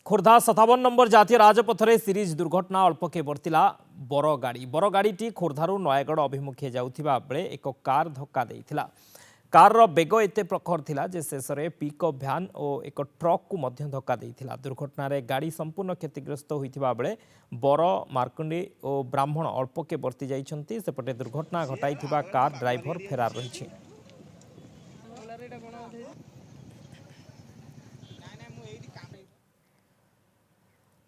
Khordha 57 number जातीय राजपथरे series दुर्घटना अल्पके बर्तिला बर गाड़ी खोर्धारू नयगढ़ अभिमुखे जाउथिबा बेले एक कार धक्का देइथिला। कार बेग एते प्रखर थिला जे शेष में पिकअप भ्यान और एक ट्रक को मध्य धक्का देइथिला। दुर्घटना रे गाड़ी संपूर्ण क्षतिग्रस्त होइथिबा बेले बर मार्कंडी और ब्राह्मण अल्पके बर्ती जाइछन्ति। सेपटे दुर्घटना घटाइथिबा कार ड्राइवर फेरार रहिछि।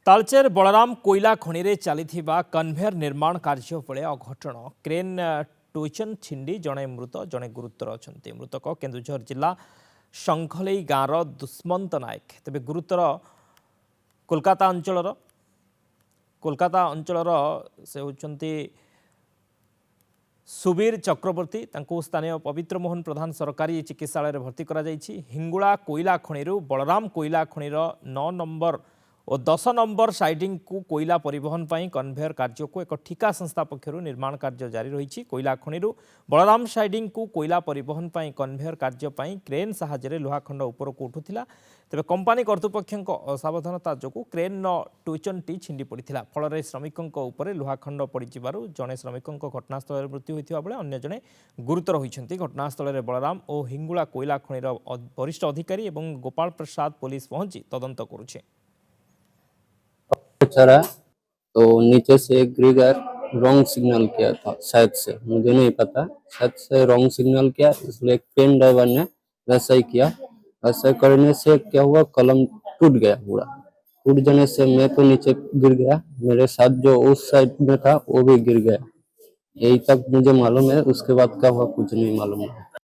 तालचेर बलराम कोईला खनि रे चलीथिबा कन्वेयर निर्माण कार्य बेले अघटन क्रेन टोचन छिंडी जड़े मृत जड़े गुरुतर अच्छा। मृतक केन्दुझर जिला शंखलई गाँवर दुष्मंत नायक तेज गुरुतर कोलकाता अंचल से होती सुबीर चक्रवर्ती। स्थानीय पवित्र मोहन प्रधान सरकारी चिकित्सालय भर्ती करा जाइछि। हिंगुला कोईला खनि बलराम कोईला खनिर 9 नंबर और 10 नंबर साइडिंग को कोईला परिवहन पर कन्वेयर कार्य को एक ठिका संस्था पक्षर निर्माण कार्य जारी रही। कोईला खनि बलराम साइडिंग को कोईला परिवहन पर कन्वेयर कार्य क्रेन साहाय्य लुहाखंड उपर को उठुला। तेज कंपानी कर्तृपक्ष असावधानता जो क्रेन टोचनटी छिंडी पड़ा। फल श्रमिकों उपर लुहाखंड पड़ जड़े श्रमिकों घटनास्थल मृत्यु होता बेले अन्य जड़े गुरुतर होती। घटनास्थल बलराम और हिंगुला कोईला खनिर वरिष्ठ अधिकारी और गोपाल प्रसाद पुलिस पहुंची तदंत करुछे। चढ़ा तो नीचे से एक ग्रीगर रॉन्ग सिग्नल किया था, शायद से मुझे नहीं पता, शायद से रॉन्ग सिग्नल किया, इसलिए क्रेन ड्राइवर ने वैसा ही किया। वैसा करने से क्या हुआ, कलम टूट गया। पूरा टूट जाने से मैं तो नीचे गिर गया, मेरे साथ जो उस साइड में था वो भी गिर गया। यही तक मुझे मालूम है, उसके बाद क्या हुआ कुछ नहीं मालूम है।